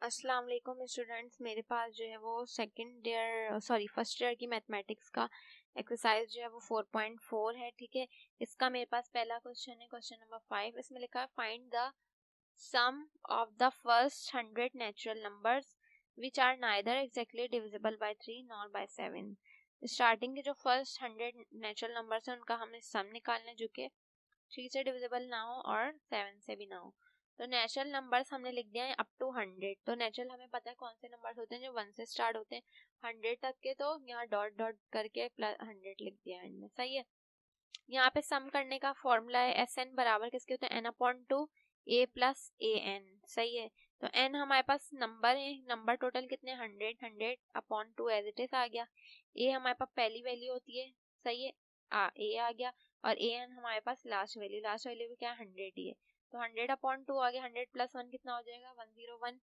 अस्सलाम वालेकुम स्टूडेंट्स, मेरे पास जो है वो फर्स्ट ईयर की मैथमेटिक्स का एक्सरसाइज जो है वो 4.4 है। ठीक है, इसका मेरे पास पहला क्वेश्चन है, क्वेश्चन नंबर 5। इसमें लिखा है find the sum of the first 100 natural numbers which are neither exactly divisible by 3 nor by 7। Starting के जो फर्स्ट 100 नेचुरल नंबर्स हैं उनका हमें सम निकालना है, जो कि 3 से डिविजिबल ना हो और 7 से भी ना हो। तो नेचुरल नंबर्स हमने लिख दिया है अप टू 100। तो नेचुरल हमें पता है कौन से नंबर्स होते हैं जो 1 से स्टार्ट होते हैं 100 तक के, तो यहाँ डॉट डॉट करके प्लस 100 लिख दिया है इनमें। सही है। यहाँ पे सम करने का फॉर्मूला है एस एन बराबर किसके होते हैं, n upon two a plus a n. सही है। तो एन हमारे पास नंबर है, नंबर टोटल कितने 100, 100 upon two as it is आ गया। ए हमारे पास पहली वैल्यू होती है, सही है, ए आ गया। और ए एन हमारे पास लास्ट वैल्यू भी क्या है 100 ही है। तो 100 अपॉन टू आ गया, 100 प्लस 1 कितना हो जाएगा 101।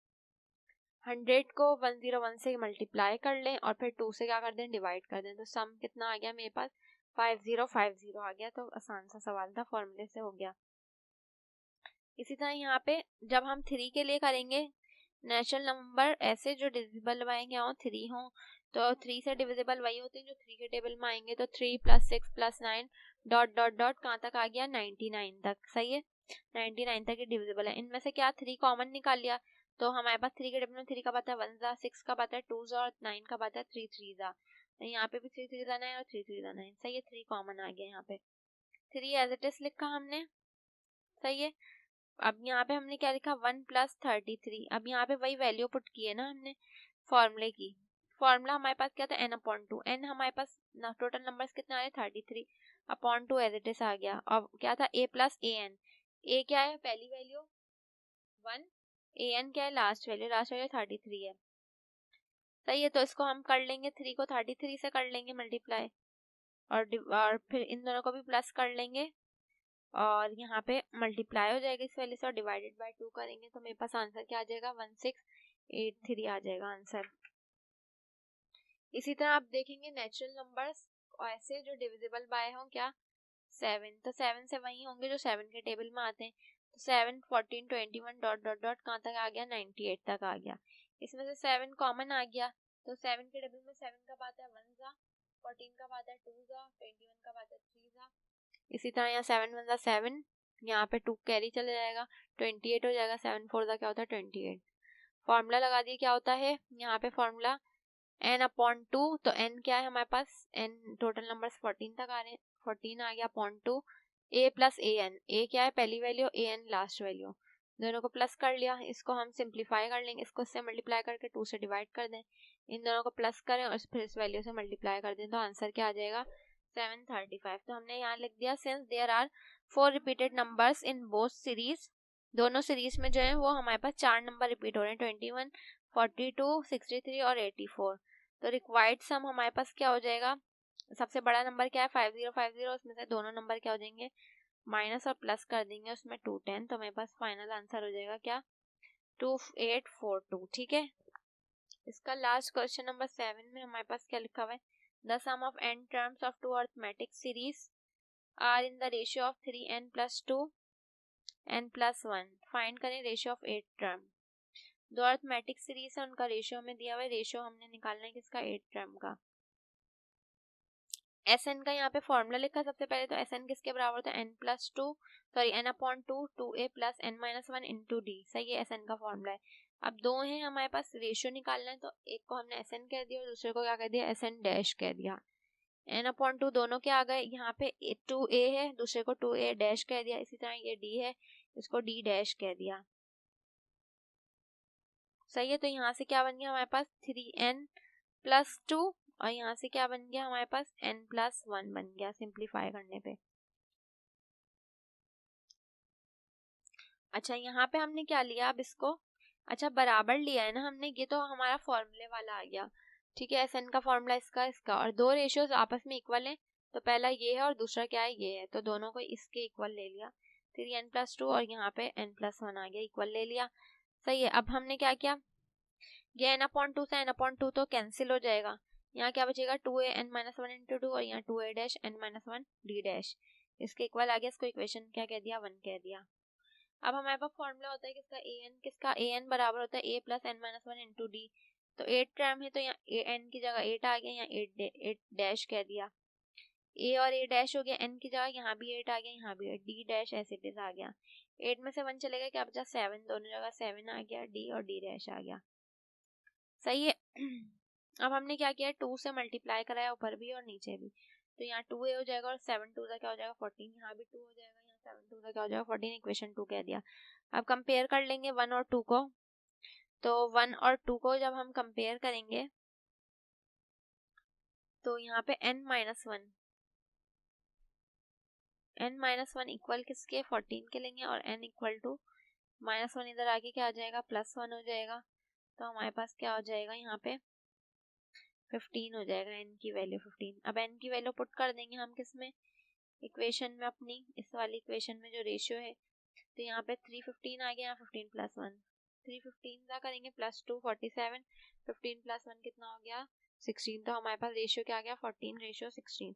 100 को 101 से मल्टीप्लाई कर लें और फिर 2 से क्या कर दें, डिवाइड कर दें। तो सम कितना आ गया मेरे पास 5050 आ गया। तो आसान सा सवाल था, फॉर्मूले से हो गया। इसी तरह यहाँ पे जब हम 3 के लिए करेंगे, नेचुरल नंबर ऐसे जो डिविजिबल आएंगे हो 3 हो, तो 3 से डिविजिबल वही होते हैं जो 3 के टेबल में आएंगे। तो 3 + 6 + 9 डॉट डॉट डॉट कहाँ तक आ गया 99 तक। सही है, 99 तक ही डिविजिबल है। इनमें से क्या 3 कॉमन निकाल लिया, तो हमारे पास 3 के टेबल में 3 का पता है 1 जा, 6 का पता है 2 जा और 9 का पता है 3 3 जा। यहाँ पे भी 3 3 जा 9 और 3 3 जा 9। सही है, 3 कॉमन आ गया यहाँ पे। 3 एज इट इज लिखा हमने। सही है। अब यहाँ पे हमने क्या लिखा 1 + 33। अब यहाँ पे वही वैल्यू पुट की है ना हमने फॉर्मूले की। फॉर्मूला हमारे पास क्या था एन अपॉन टू। एन हमारे पास टोटल नंबर्स कितना आ रहे 33 upon two as it is आ गया। अब क्या था ए प्लस ए एन। ए क्या है पहली वैल्यू 1, ए एन क्या है लास्ट वैल्यू 33 है। सही है। तो इसको हम कर लेंगे 3 को 33 से कर लेंगे मल्टीप्लाई, और फिर इन दोनों को भी प्लस कर लेंगे और यहाँ पे मल्टीप्लाई हो जाएगा इस वैल्यू से और डिवाइडेड बाय 2 करेंगे। तो मेरे पास आंसर क्या आ जाएगा 1683 आ जाएगा आंसर। इसी तरह आप देखेंगे नेचुरल नंबर्स ऐसे जो डिविजिबल बाय हों क्या 7, तो 7 से वही होंगे जो 7 के टेबल में आते हैं। तो 7 14 21 डॉट डॉट डॉट कहाँ तक आ गया 98 तक आ गया। इसमें से 7 कॉमन आ गया, तो 7 के टेबल में 7 का पाता है 1 जा, 14 का पाता है 2 जा, 21 का पाता है 3 जा। इसी तरह यहाँ 7 1 जा 7, यहाँ पे 2 कैरी चले जाएगा 28 हो जाएगा। 7 4 जा क्या होता है 28। फॉर्मूला लगा दिए क्या होता है यहाँ पे फॉर्मूला n अपॉन टू। तो n क्या है हमारे पास, n टोटल नंबर्स 14 तक आ रहे हैं, 14 आ गया upon two a plus a n. A क्या है पहली value, a n last value. दोनों को प्लस कर लिया, इसको हम सिंप्लीफाई कर लेंगे, इसको इससे मल्टीप्लाई करके 2 से डिवाइड कर दें, इन दोनों को प्लस करें और फिर इस वैल्यू से मल्टीप्लाई कर दें। तो आंसर क्या आ जाएगा 735। तो हमने यहाँ लिख दिया since there are 4 repeated numbers in both series. दोनों सीरीज में जो है वो हमारे पास 4 नंबर रिपीट हो रहे हैं 21 42 63 और 84। तो रिक्वायर्ड सम हमारे पास क्या हो जाएगा, सबसे बड़ा नंबर क्या है 5050, उसमें से दोनों नंबर क्या हो जाएंगे माइनस और प्लस कर देंगे उसमें 210। तो मेरे पास फाइनल आंसर हो जाएगा क्या 2842। ठीक है। इसका लास्ट क्वेश्चन नंबर 7 में हमारे पास क्या लिखा हुआ है, the sum of n terms of two arithmetic series are in the ratio of 3n + 2 n + 1। Find करें रेशियो ऑफ 8 टर्म। दो अरिथमेटिक सीरीज है, उनका रेशियो हमें दिया हुआ है, रेशियो हमने निकालना है किसका 8 टर्म का। एस एन का यहाँ पे फॉर्मूला लिखा सबसे पहले। तो एस एन किसके बराबर होता है n upon two 2a + n - 1 × d। सही है, एस एन का फॉर्मूला है। अब दो हैं हमारे पास, रेशियो निकालना है, तो एक को हमने एस एन कह दिया और दूसरे को क्या कह दिया एस एन डैश कह दिया। एन अपॉन टू दोनों के आ गए, यहाँ पे 2a है, दूसरे को 2a डैश कह दिया। इसी तरह ये d है, इसको d डैश कह दिया। सही है। तो यहाँ से क्या बन गया हमारे पास 3n + 2 और यहाँ से क्या बन गया हमारे पास n + 1 बन गया सिंप्लीफाई करने पे। अच्छा, यहाँ पे हमने क्या लिया अब इसको, अच्छा बराबर लिया है ना हमने, ये तो हमारा फॉर्मूले वाला आ गया। ठीक है, एस एन का फॉर्मूला इसका और दो रेशियोज आपस में इक्वल है, तो पहला ये है और दूसरा क्या है ये है, तो दोनों को इसके इक्वल ले लिया 3n + 2 और यहाँ पे n + 1 आ गया, इक्वल ले लिया। सही है। अब हमने क्या किया, ये n अपॉन टू से n अपॉन टू तो कैंसिल हो जाएगा, यहाँ क्या बचेगा 2an - 1 × 2 और यहाँ 2a dash n - 1 d dash, इसके इक्वल आ गया। इसको इक्वेशन क्या कह दिया 1 कह दिया। अब हमारे पास फॉर्मूला होता है किसका ए एन बराबर होता है a plus n minus one into d. तो 8 टर्म है तो यहाँ ए एन की जगह 8 आ गया, यहाँ 8 डैश कह दिया, ए और ए डैश हो गया, एन की जगह यहाँ भी 8 आ गया, यहाँ भी 8, डी डैश ऐसे इट इज आ गया। 8 में से 1 चलेगा, क्या बचा 7, दोनों जगह 7 आ गया, डी और डी डैश आ गया। सही है। अब हमने क्या किया, 2 से मल्टीप्लाई कराया ऊपर भी और नीचे भी, तो यहाँ 2a हो जाएगा और 7 2 क्या हो जाएगा 14, यहाँ भी 2 हो जाएगा, यहाँ 7 2 क्या हो जाएगा 14, इक्वेशन 2 कह दिया। अब कंपेयर कर लेंगे 1 और 2 को, तो 1 और 2 को जब हम कंपेयर करेंगे तो यहाँ पे n माइनस वन इक्वल किसके 14 के लेंगे, और n इक्वल टू -1 इधर आके क्या आ जाएगा +1 हो जाएगा। तो हमारे पास क्या हो जाएगा यहाँ पे 15 हो जाएगा, n की वैल्यू 15। अब n की वैल्यू पुट कर देंगे हम किसमें, इक्वेशन में अपनी, इस वाली इक्वेशन में जो रेशियो है, तो यहाँ पे 315 आ गया, यहाँ 15 + 1, 315 क्या करेंगे +2 47, 15 + 1 कितना हो गया 16। तो हमारे पास रेशियो क्या आ गया 14:16।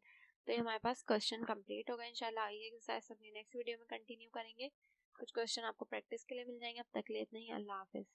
तो ये हमारे पास क्वेश्चन कंप्लीट होगा। इंशाल्लाह आगे एक्सरसाइज अपनी नेक्स्ट वीडियो में कंटिन्यू करेंगे। कुछ क्वेश्चन आपको प्रैक्टिस के लिए मिल जाएंगे। अब तक के लिए इतना ही, अल्लाह हाफिज।